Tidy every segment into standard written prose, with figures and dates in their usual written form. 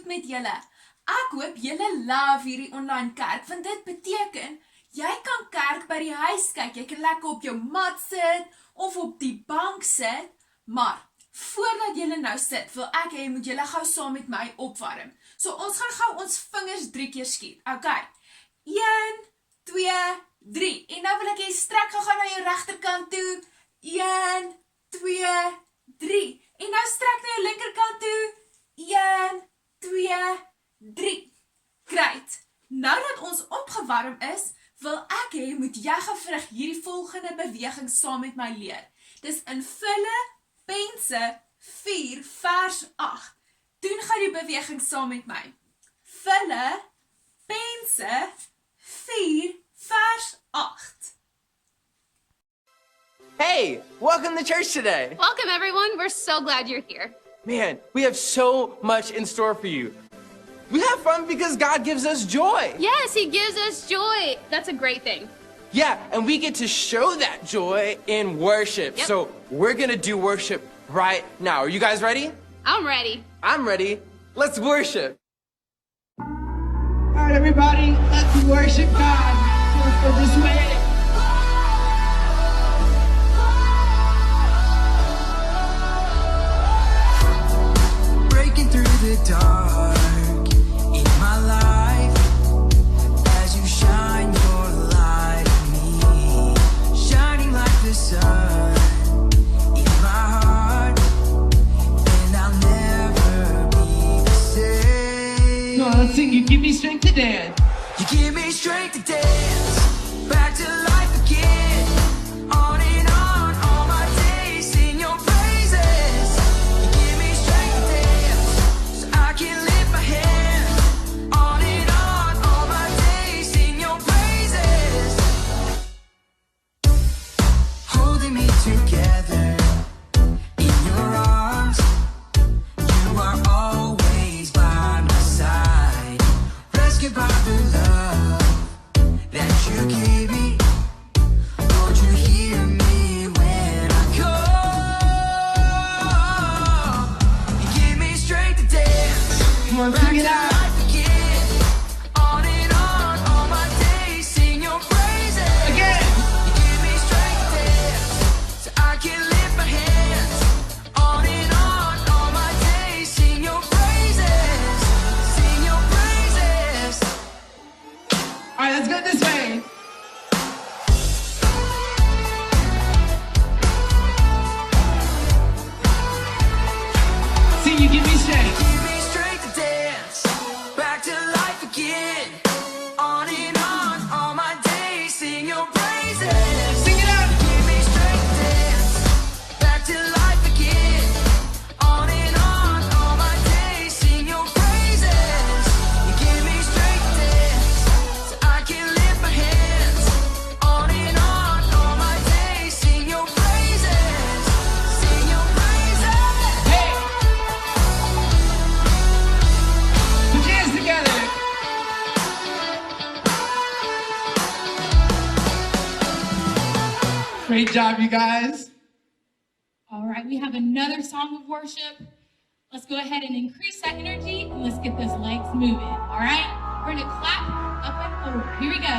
met julle. Ek hoop julle love hierdie online kerk, want dit beteken, jy kan kerk by die huis kyk, jy kan lekker op jou mat sit, of op die bank sit, maar, voordat julle nou sit, wil ek hê, moet julle gou saam met my opwarm. So ons gaan gou ons vingers 3 keer skiet, ok, 1, 2, 3, en nou wil ek jy strek gou na jou regterkant toe, 1, 2, 3, en nou strek na jou linkerkant toe, 1, 2, 3, great, nou dat ons opgewarm is, wil ek hê, moet jy gou vinnig hierdie volgende beweging saam met my leer. Dis in Filippense 4 vers 8. Doen gou die beweging saam met my. Filippense 4 vers 8. Hey, welcome to church today. Welcome, everyone. We're so glad you're here. Man, we have so much in store for you. We have fun because God gives us joy. Yes, He gives us joy. That's a great thing. Yeah, and we get to show that joy in worship. Yep. So we're going to do worship right now. Are you guys ready? I'm ready. I'm ready. Let's worship. All right, everybody, let's worship God for this way. Breaking through the dark in my life as you shine your light on me, shining like the sun in my heart, and I'll never be the same. Come on, let's sing. You give me strength to dance. You give me strength to dance, back to life again, on and on, all my days sing your praises. You give me strength to dance, so I can lift my hand, on and on, all my days sing your praises. Holding me together in your arms, you are always by my side, rescued by the love that you gave me. Lord, you hear me when I call. You give me strength to dance, Come on, back sing it to out. life again, on and on, all my days sing your praises. Again. You give me strength to dance, so I can lift my hands, on and on, all my days sing your praises, sing your praises. All right, let's go this way. Sing, you give me strength. Give me strength to dance, back to life again, on and on, all my days sing your praises. Sing it out. Give me strength to dance, back to life again, on and on, all my days sing your praises. You give me strength to dance, so I can lift my hands, on and on, all my days sing your praises, sing your praises. Hey. Put your hands together. Great job, you guys. All right, we have another song of worship. Let's go ahead and increase that energy and let's get those legs moving. All right, we're gonna clap up and forward. Here we go.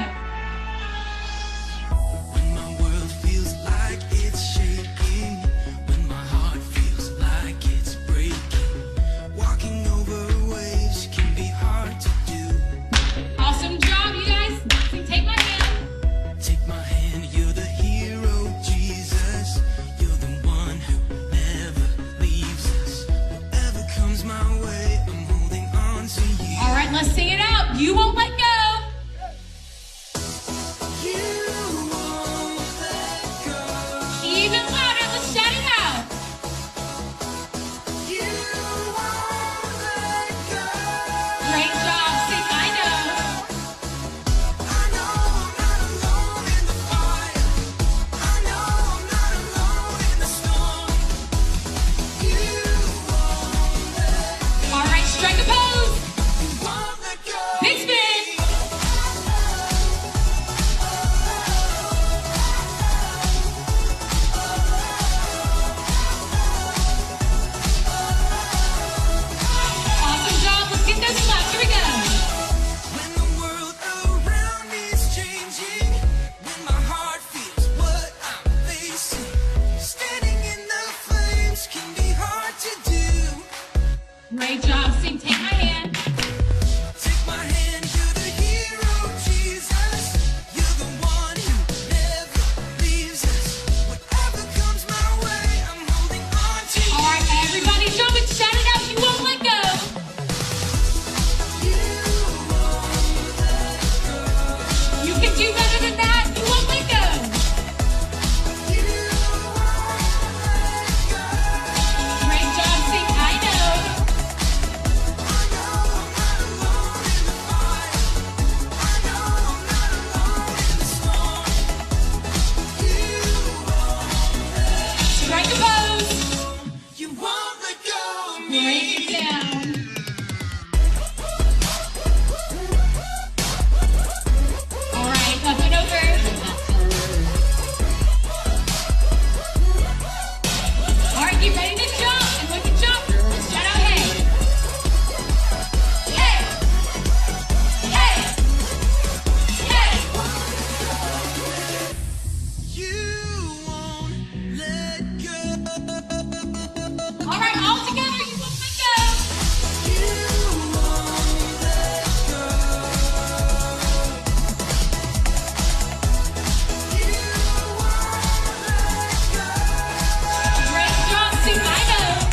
When my world feels like it's shaking, when my heart feels like it's breaking, walking over waves can be hard to do. Awesome job, you guys. So take my hand. Take my hand, you're the hero, Jesus. You're the one who never leaves us. Whatever comes my way, I'm holding on to you. All right, let's sing it out. You won't let go. All right, all together, you won't let go. Great job, sing I know.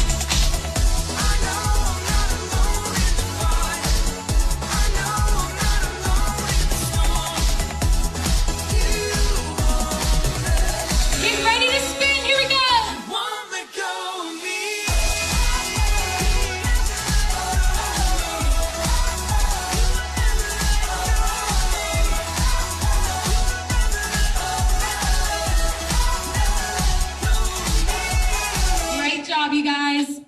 Get ready to spin, here we go. Great job, you guys.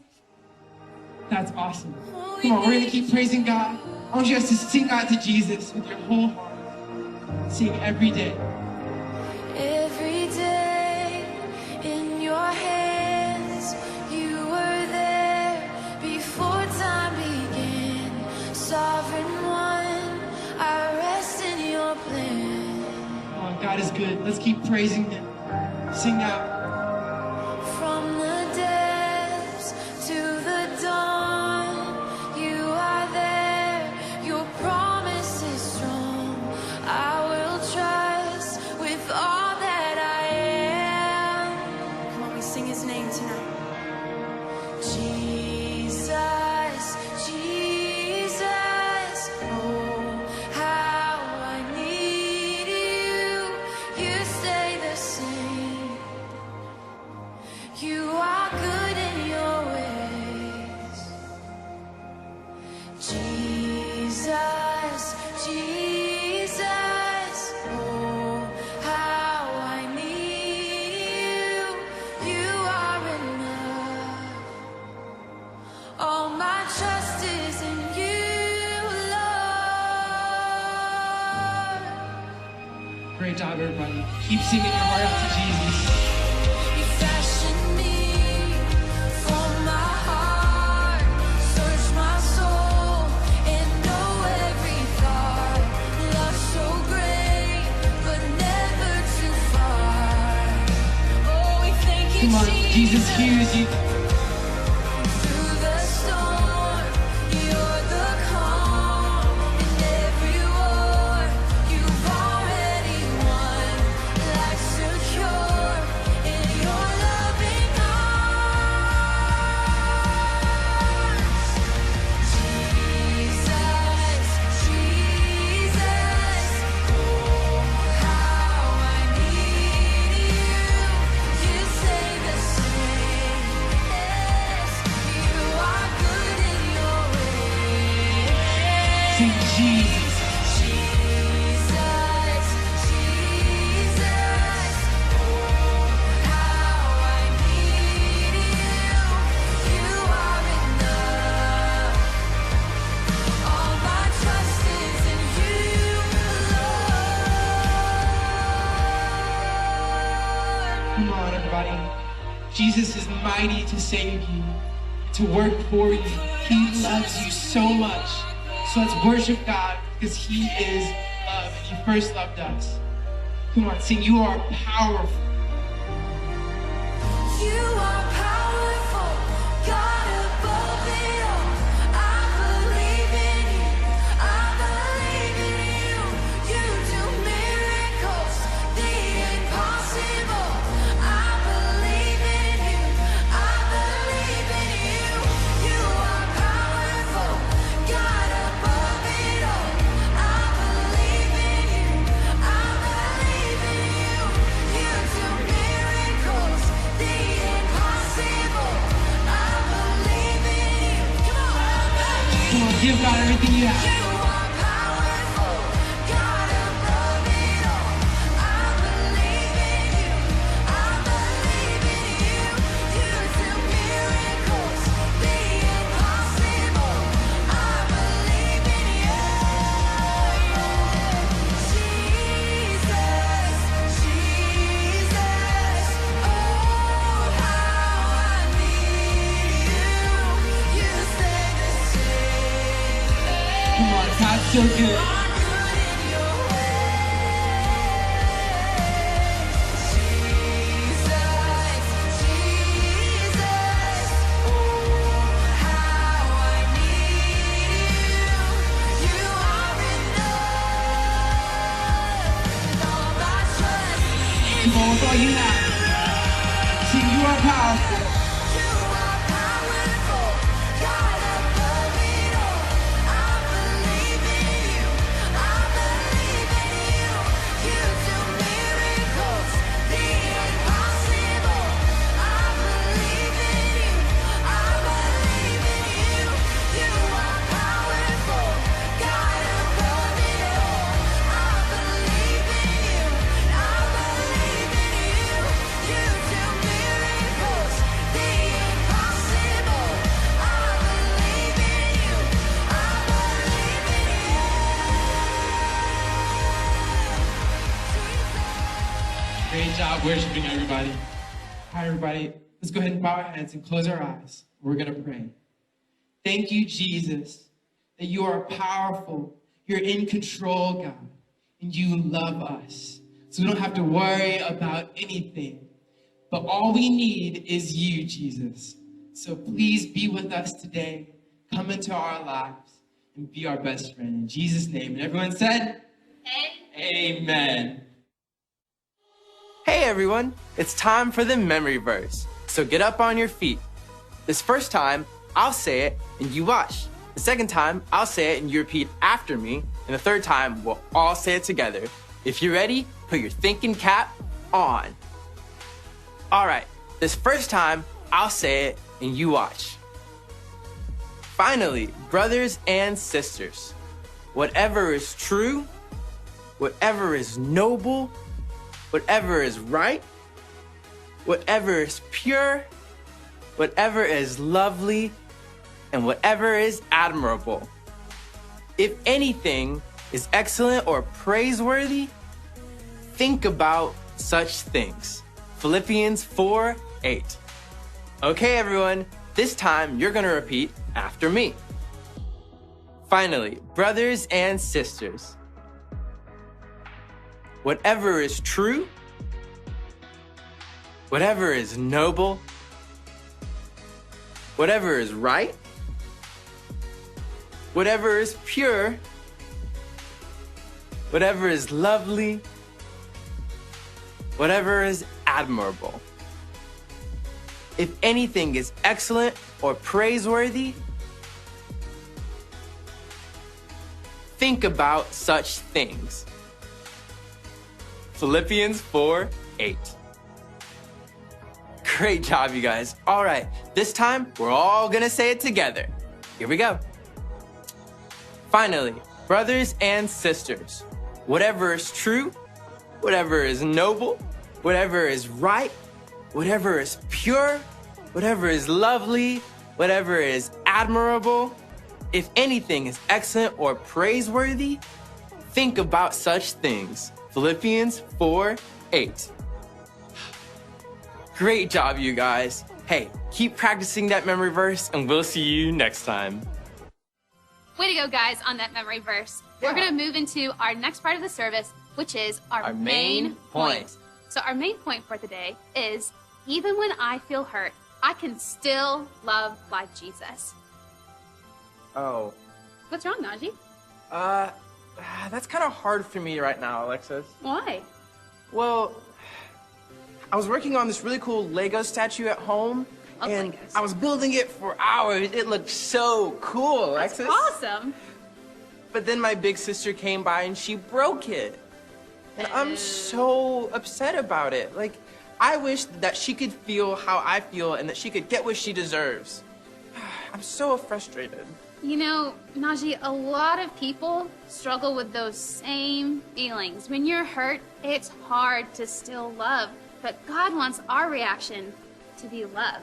That's awesome. Come on, we're gonna keep praising God. I want you guys to sing out to Jesus with your whole heart. Sing every day. Every day in your hands, you were there before time began. Sovereign one, I rest in your plan. Come on, God is good. Let's keep praising Him. Sing out. From the depths to the dawn, you are there. Your promise is strong. I will trust with all that I am. Come on, we sing His name tonight. Jesus, Jesus, oh, how I need you. You stay the same. You are good in your ways. Jesus, Jesus, oh, how I need you. You are enough. All my trust is in you, Lord. Great job, everybody. Keep singing your heart out to Jesus. You fashioned me from my heart, search my soul and know every thought. Love so great, but never too far. Oh, we thank you, Come on, Jesus hears you. Through the storm, you're the calm. In every war, you've already won. Life secure in your loving arms. Jesus, Jesus, oh, how I need you. You stay the same. Yes, you are good in your ways. Sing Jesus. Jesus, Jesus, oh, how I need you. You are enough. All my trust is in you, Lord. Come on, everybody. Jesus is mighty to save you, to work for you. He loves you so much. So let's worship God because He is love and He first loved us. Come on, sing. You are powerful. You are powerful, God above it all. I believe in you. I believe in you. You do miracles, the impossible. I believe in you. I believe in you. You are powerful, God above it all. I believe in you. I believe in you. You do miracles, the impossible. I believe in you. Come on, Give God everything you have. you are powerful, God above it all. I believe in you. I believe in you. You do miracles, the impossible. I believe in you. Jesus, Jesus, oh, how I need you. You stay the same. Come on, God's so good. powerful. You are powerful, God above it all. I believe in you. I believe in you. You do miracles, the impossible. I believe in you. I believe in you. You are powerful, God above it all. I believe in you. I believe in you. You do miracles, the impossible. I believe in you. I believe in you. Great job worshiping, everybody. All right, everybody, let's go ahead and bow our heads and close our eyes. We're going to pray. Thank you, Jesus, that you are powerful. You're in control, God, and you love us. So we don't have to worry about anything. But all we need is you, Jesus. So please be with us today. Come into our lives and be our best friend. In Jesus' name. And everyone said, Amen. Hey everyone, it's time for the memory verse. So get up on your feet. This first time, I'll say it and you watch. The second time, I'll say it and you repeat after me. And the third time, we'll all say it together. If you're ready, put your thinking cap on. All right, this first time, I'll say it and you watch. Finally, brothers and sisters, whatever is true, whatever is noble, whatever is right, whatever is pure, whatever is lovely, and whatever is admirable. If anything is excellent or praiseworthy, think about such things. Philippians 4:8. Okay, everyone, this time you're gonna repeat after me. Finally, brothers and sisters, whatever is true, whatever is noble, whatever is right, whatever is pure, whatever is lovely, whatever is admirable. If anything is excellent or praiseworthy, think about such things. Philippians 4:8. Great job, you guys. All right, this time we're all gonna say it together. Here we go. Finally, brothers and sisters, whatever is true, whatever is noble, whatever is right, whatever is pure, whatever is lovely, whatever is admirable, if anything is excellent or praiseworthy, think about such things. Philippians 4:8. Great job, you guys. Hey, keep practicing that memory verse and we'll see you next time. Way to go, guys, on that memory verse. We're going to move into our next part of the service, which is our main point. So our main point for today is, even when I feel hurt, I can still love like Jesus. Oh, What's wrong, Najee? that's kind of hard for me right now, Alexis. Why? Well, I was working on this really cool Lego statue at home, Love and Legos. I was building it for hours. It looked so cool, Alexis. Awesome. But then my big sister came by and she broke it. And I'm so upset about it. Like, I wish that she could feel how I feel and that she could get what she deserves. I'm so frustrated. You know, Najee, a lot of people struggle with those same feelings. When you're hurt, it's hard to still love. But God wants our reaction to be love,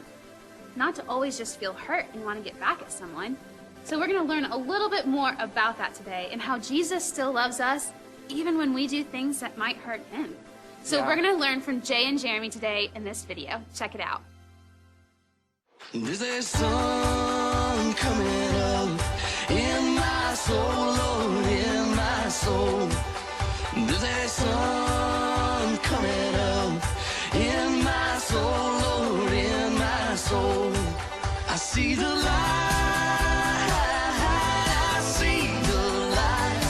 not to always just feel hurt and want to get back at someone. So we're going to learn a little bit more about that today and how Jesus still loves us even when we do things that might hurt him. So Yeah. we're going to learn from Jay and Jeremy today in this video. Check it out. There's a sun coming up in my soul, Lord, in my soul. There's a sun coming up in my soul, Lord, in my soul. I see the light, I see the light.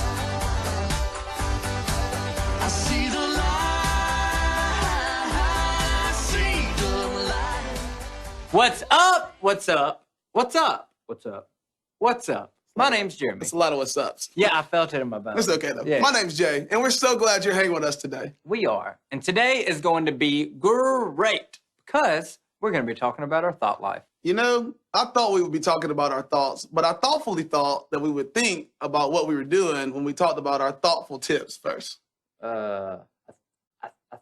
I see the light, I see the light. What's up? What's up? What's up? What's up? What's up? My name's Jeremy. It's a lot of what's ups. Yeah, I felt it in my bones. It's okay, though. Yeah. My name's Jay, and we're so glad you're hanging with us today. We are. And today is going to be great because we're going to be talking about our thought life. You know, I thought we would be talking about our thoughts, but I thoughtfully thought that we would think about what we were doing when we talked about our thoughtful tips first. I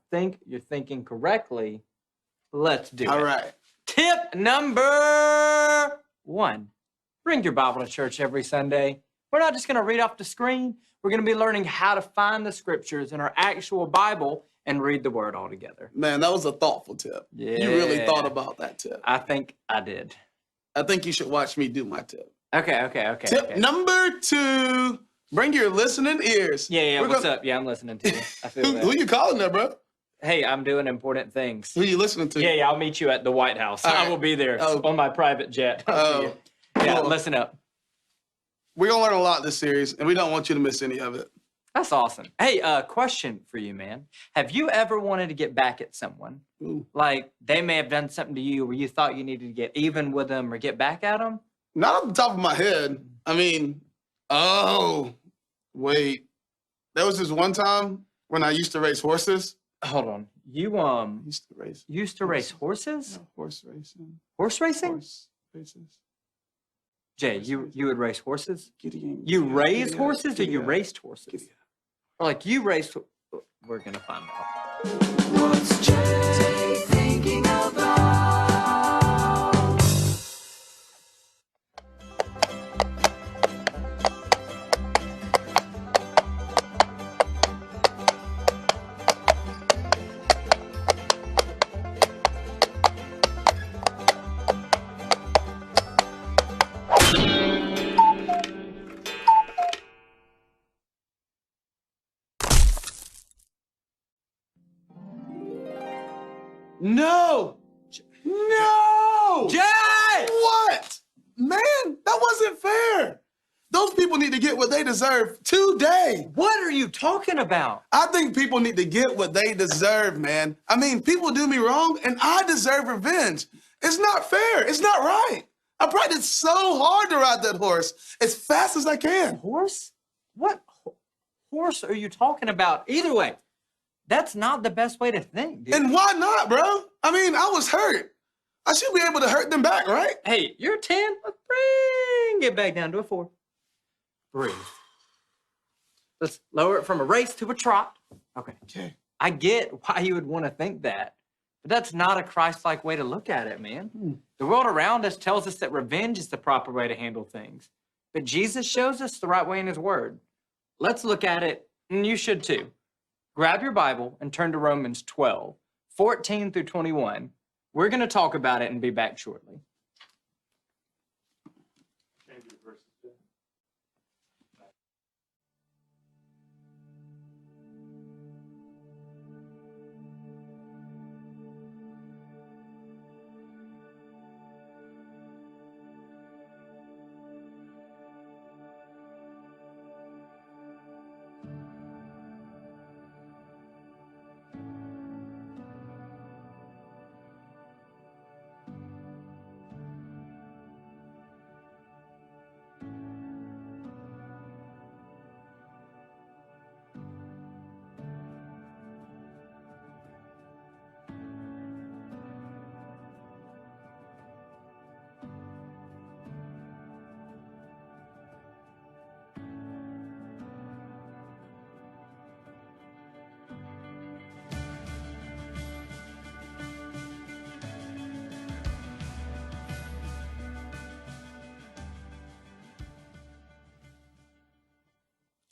think you're thinking correctly. Let's do it. All right. Tip number 1. Bring your Bible to church every Sunday. We're not just going to read off the screen. We're going to be learning how to find the scriptures in our actual Bible and read the word all together. Man, that was a thoughtful tip. Yeah. You really thought about that tip. I think I did. I think you should watch me do my tip. Okay. Tip number 2, bring your listening ears. Yeah, We're what's gonna- up? Yeah, I'm listening to you. I feel Who that. you calling there, bro? Hey, I'm doing important things. Who you listening to? Yeah, I'll meet you at the White House. All I right. will be there Oh. on my private jet. Oh. Yeah, Cool. listen up. We're going to learn a lot this series, and we don't want you to miss any of it. That's awesome. Hey, question for you, man. Have you ever wanted to get back at someone? Ooh. Like, they may have done something to you where you thought you needed to get even with them or get back at them? Not off the top of my head. I mean, oh, wait. There was this one time when I used to race horses. Hold on. You Used to race. used to race horses? No, horse racing. Horse racing? Horse races. Jay, you would race horses? Giddy. You raised Giddy up, horses or giddy you up, raced horses? giddy up. Or like you raced. We're gonna find out. What's Jay thinking about? No! No! Jay! What? Man, that wasn't fair. Those people need to get what they deserve today. What are you talking about? I think people need to get what they deserve, man. I mean, people do me wrong, and I deserve revenge. It's not fair. It's not right. I practiced so hard to ride that horse as fast as I can. Horse? What horse are you talking about? Either way, that's not the best way to think, dude. And why not, bro? I mean, I was hurt. I should be able to hurt them back, right? Hey, you're 10. Let's bring it back down to a 4. Breathe. Let's lower it from a race to a trot. Okay. Okay. I get why you would want to think that, but that's not a Christ-like way to look at it, man. The world around us tells us that revenge is the proper way to handle things, but Jesus shows us the right way in his word. Let's look at it, and you should too. Grab your Bible and turn to Romans 12, 14 through 21. We're going to talk about it and be back shortly.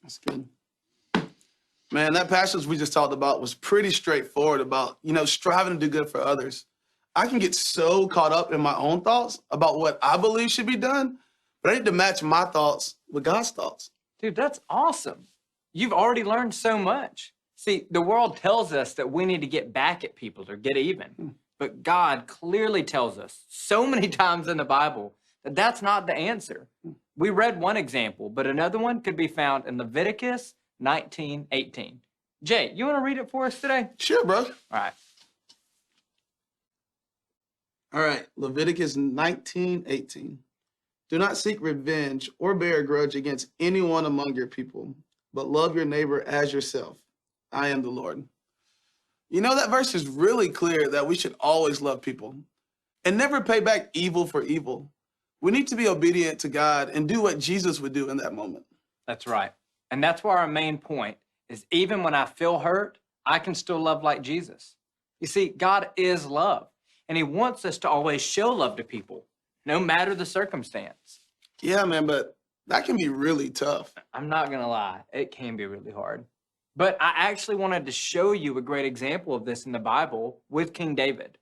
That's good. Man, that passage we just talked about was pretty straightforward about, striving to do good for others. I can get so caught up in my own thoughts about what I believe should be done, but I need to match my thoughts with God's thoughts. Dude, that's awesome. You've already learned so much. See, the world tells us that we need to get back at people or get even. But God clearly tells us so many times in the Bible that that's not the answer. We read one example, but another one could be found in Leviticus 19:18. Jay, you want to read it for us today? Sure, bro. All right. All right, Leviticus 19:18. Do not seek revenge or bear a grudge against anyone among your people, but love your neighbor as yourself. I am the Lord. You know, that verse is really clear that we should always love people and never pay back evil for evil. We need to be obedient to God and do what Jesus would do in that moment. That's right. And that's why our main point is even when I feel hurt, I can still love like Jesus. You see, God is love, and he wants us to always show love to people, no matter the circumstance. Yeah, man, but that can be really tough. I'm not going to lie, it can be really hard. But I actually wanted to show you a great example of this in the Bible with King David.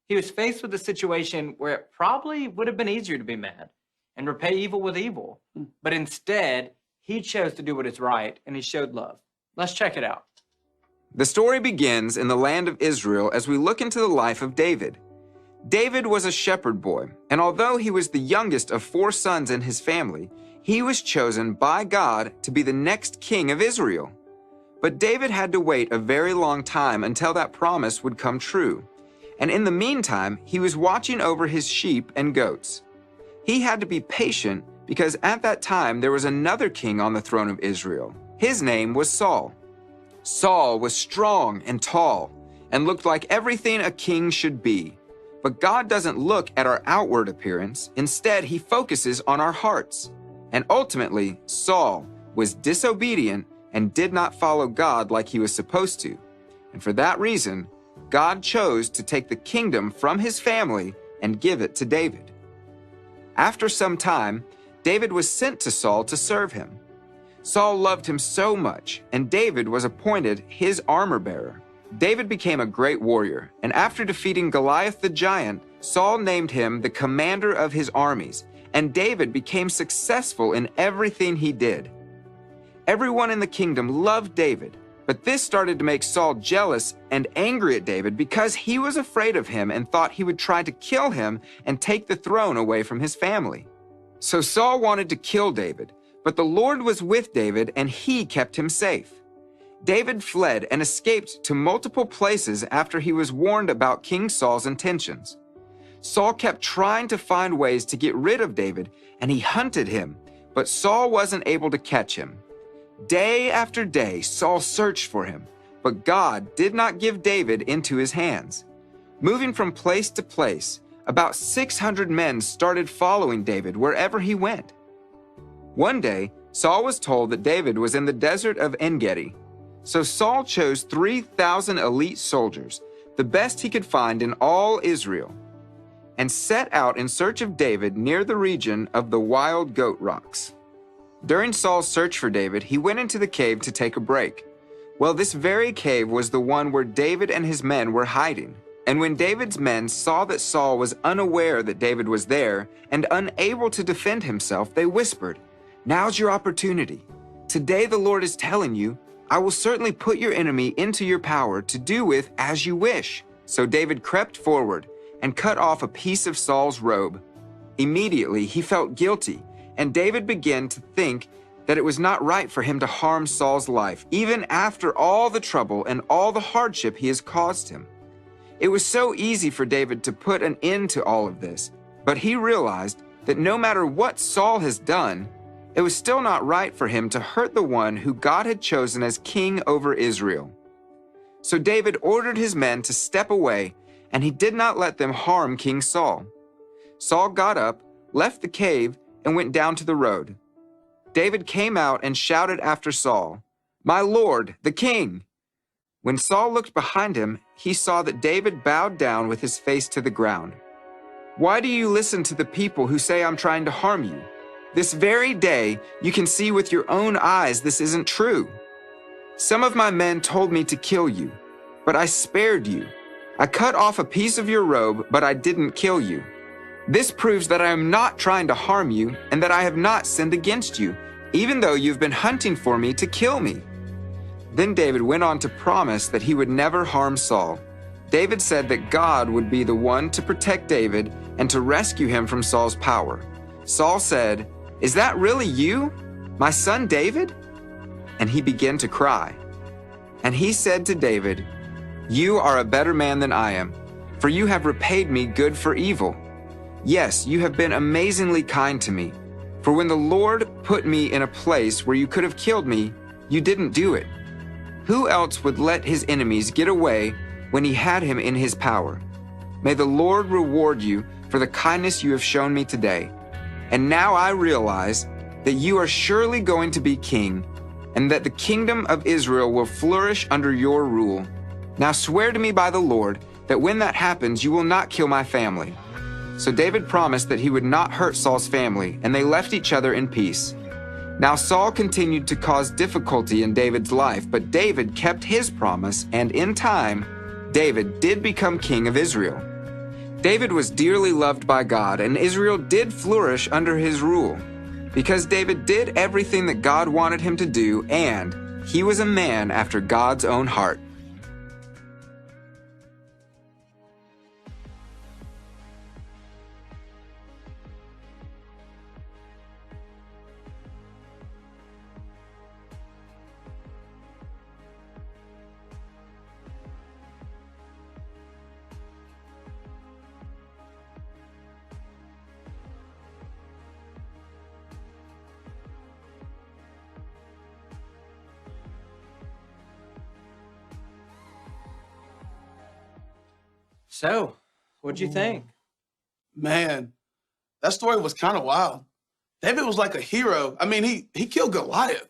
He was faced with a situation where it probably would have been easier to be mad and repay evil with evil. But instead, he chose to do what is right, and he showed love. Let's check it out. The story begins in the land of Israel as we look into the life of David. David was a shepherd boy, and although he was the youngest of 4 sons in his family, he was chosen by God to be the next king of Israel. But David had to wait a very long time until that promise would come true. And in the meantime, he was watching over his sheep and goats. He had to be patient because at that time there was another king on the throne of Israel. His name was Saul. Saul was strong and tall and looked like everything a king should be. But God doesn't look at our outward appearance. Instead, he focuses on our hearts. And ultimately, Saul was disobedient and did not follow God like he was supposed to. And for that reason, God chose to take the kingdom from his family and give it to David. After some time, David was sent to Saul to serve him. Saul loved him so much, and David was appointed his armor bearer. David became a great warrior, and after defeating Goliath the giant, Saul named him the commander of his armies, and David became successful in everything he did. Everyone in the kingdom loved David, but this started to make Saul jealous and angry at David because he was afraid of him and thought he would try to kill him and take the throne away from his family. So Saul wanted to kill David, but the Lord was with David and he kept him safe. David fled and escaped to multiple places after he was warned about King Saul's intentions. Saul kept trying to find ways to get rid of David, and he hunted him, but Saul wasn't able to catch him. Day after day, Saul searched for him, but God did not give David into his hands. Moving from place to place, about 600 men started following David wherever he went. One day, Saul was told that David was in the desert of En-Gedi. So Saul chose 3,000 elite soldiers, the best he could find in all Israel, and set out in search of David near the region of the Wild Goat Rocks. During Saul's search for David, he went into the cave to take a break. Well, this very cave was the one where David and his men were hiding. And when David's men saw that Saul was unaware that David was there and unable to defend himself, they whispered, "Now's your opportunity. Today the Lord is telling you, I will certainly put your enemy into your power to do with as you wish." So David crept forward and cut off a piece of Saul's robe. Immediately he felt guilty, and David began to think that it was not right for him to harm Saul's life, even after all the trouble and all the hardship he has caused him. It was so easy for David to put an end to all of this, but he realized that no matter what Saul has done, it was still not right for him to hurt the one who God had chosen as king over Israel. So David ordered his men to step away, and he did not let them harm King Saul. Saul got up, left the cave, and went down to the road. David came out and shouted after Saul, "My lord, the king!" When Saul looked behind him, he saw that David bowed down with his face to the ground. "Why do you listen to the people who say I'm trying to harm you? This very day, you can see with your own eyes this isn't true. Some of my men told me to kill you, but I spared you. I cut off a piece of your robe, but I didn't kill you. This proves that I am not trying to harm you and that I have not sinned against you, even though you've been hunting for me to kill me." Then David went on to promise that he would never harm Saul. David said that God would be the one to protect David and to rescue him from Saul's power. Saul said, "Is that really you, my son David?" And he began to cry. And he said to David, "You are a better man than I am, for you have repaid me good for evil. Yes, you have been amazingly kind to me. For when the Lord put me in a place where you could have killed me, you didn't do it. Who else would let his enemies get away when he had him in his power? May the Lord reward you for the kindness you have shown me today. And now I realize that you are surely going to be king, and that the kingdom of Israel will flourish under your rule. Now swear to me by the Lord that when that happens, you will not kill my family." So David promised that he would not hurt Saul's family, and they left each other in peace. Now Saul continued to cause difficulty in David's life, but David kept his promise, and in time, David did become king of Israel. David was dearly loved by God, and Israel did flourish under his rule, because David did everything that God wanted him to do, and he was a man after God's own heart. So, what'd you think? Man, that story was kind of wild. David was like a hero. I mean, he killed Goliath.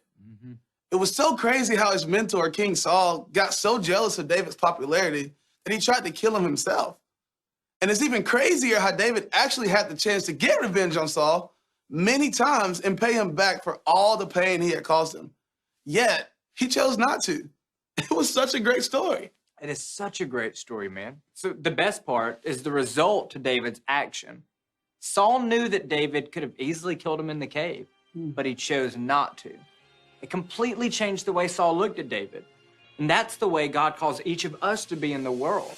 It was so crazy how his mentor, King Saul, got so jealous of David's popularity that he tried to kill him himself. And it's even crazier how David actually had the chance to get revenge on Saul many times and pay him back for all the pain he had caused him. Yet, he chose not to. It was such a great story. It is such a great story, man. So the best part is the result to David's action. Saul knew that David could have easily killed him in the cave, but he chose not to. It completely changed the way Saul looked at David. And that's the way God calls each of us to be in the world.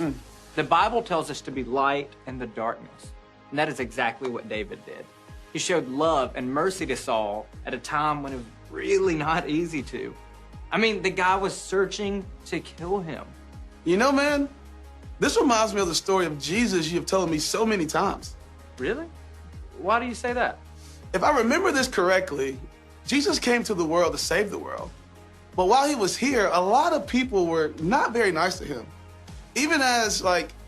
The Bible tells us to be light in the darkness. And that is exactly what David did. He showed love and mercy to Saul at a time when it was really not easy to. I mean, the guy was searching to kill him. You know, man, this reminds me of the story of Jesus you have told me so many times. Really? Why do you say that? If I remember this correctly, Jesus came to the world to save the world. But while he was here, a lot of people were not very nice to him. Even as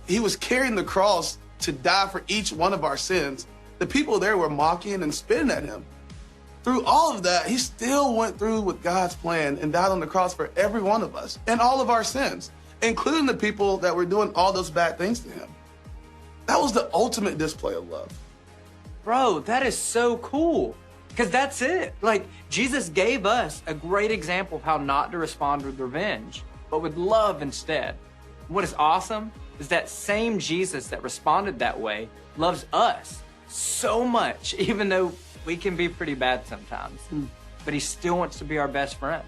he was carrying the cross to die for each one of our sins, the people there were mocking and spitting at him. Through all of that, he still went through with God's plan and died on the cross for every one of us and all of our sins, including the people that were doing all those bad things to him. That was the ultimate display of love. Bro, that is so cool. Because that's it. Jesus gave us a great example of how not to respond with revenge, but with love instead. What is awesome is that same Jesus that responded that way loves us so much, even though we can be pretty bad sometimes. But he still wants to be our best friend.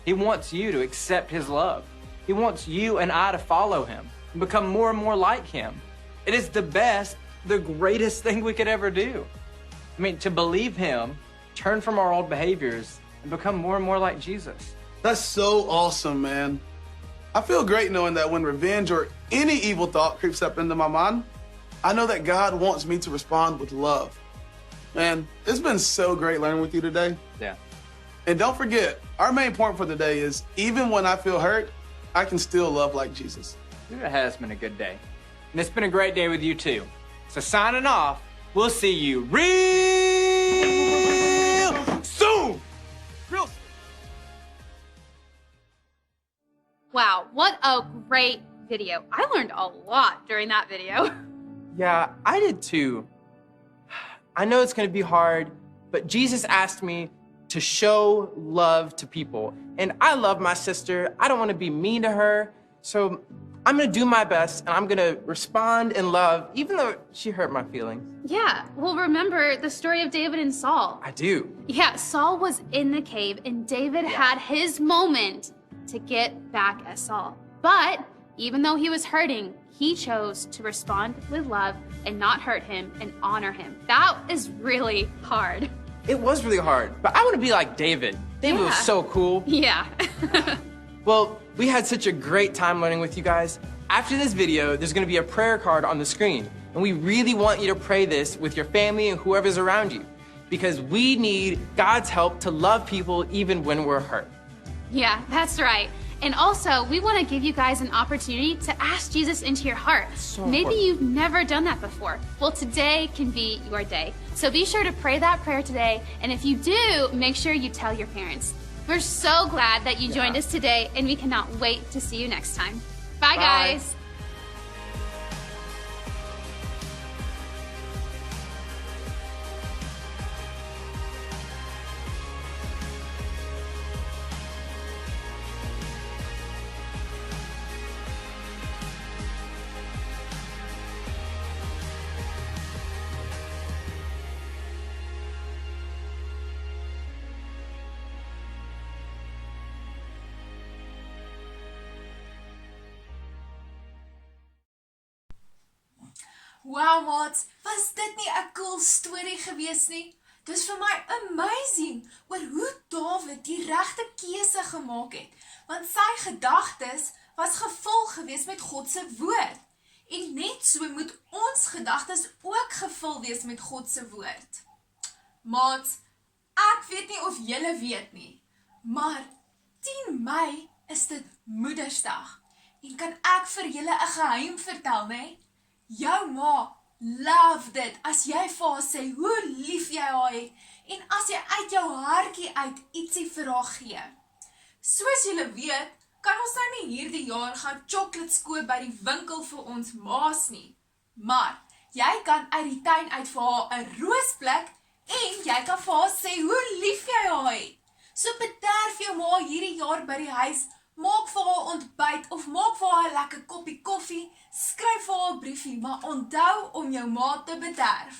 He wants you to accept his love. He wants you and I to follow him and become more and more like him. It is the best, the greatest thing we could ever do. I mean, to believe him, turn from our old behaviors, and become more and more like Jesus. That's so awesome, man. I feel great knowing that when revenge or any evil thought creeps up into my mind, I know that God wants me to respond with love. Man, it's been so great learning with you today. Yeah. And don't forget, our main point for the day is even when I feel hurt, I can still love like Jesus. It has been a good day. And it's been a great day with you too. So signing off, we'll see you real soon. Real soon. Wow, what a great video. I learned a lot during that video. Yeah, I did too. I know it's gonna be hard, but Jesus asked me to show love to people. And I love my sister. I don't wanna be mean to her. So I'm gonna do my best and I'm gonna respond in love, even though she hurt my feelings. Yeah, well, remember the story of David and Saul. I do. Yeah, Saul was in the cave and David had his moment to get back at Saul. But even though he was hurting, he chose to respond with love and not hurt him and honor him. That is really hard. It was really hard, but I wanna be like David. David was Yeah. so cool. Yeah. Well, we had such a great time learning with you guys. After this video, there's going to be a prayer card on the screen, and we really want you to pray this with your family and whoever's around you, because we need God's help to love people even when we're hurt. Yeah, that's right. And also, we want to give you guys an opportunity to ask Jesus into your heart. Maybe important. you've never done that before. Well, today can be your day. So be sure to pray that prayer today. And if you do, make sure you tell your parents. We're so glad that you joined us today, and we cannot wait to see you next time. Bye, guys. Wow, maats, was dit nie 'n cool storie gewees nie? Dis vir my amazing oor hoe Dawid die regte keuse gemaak het, want sy gedagtes was gevul gewees met God se woord. En net so moet ons gedagtes ook gevul wees met God se woord. Maats, ek weet nie of julle weet nie, maar 10 Mei is dit Moedersdag. En kan ek vir julle 'n geheim vertel, né? Jou ma love dit as jy vir haar sê hoe lief jy haar het en as jy uit jou hartjie uit ietsie vir haar gee. Soos julle weet, kan ons nou nie hierdie jaar gaan chocolates koop by die winkel vir ons ma's nie. Maar jy kan uit die tuin uit vir haar 'n roos pluk en jy kan vir haar sê hoe lief jy haar het. So bederf jou ma hierdie jaar by die huis. Maak vir haar ontbyt of maak vir haar 'n lekker koppie koffie, skryf vir haar 'n briefie, maar onthou om jou ma te bederf.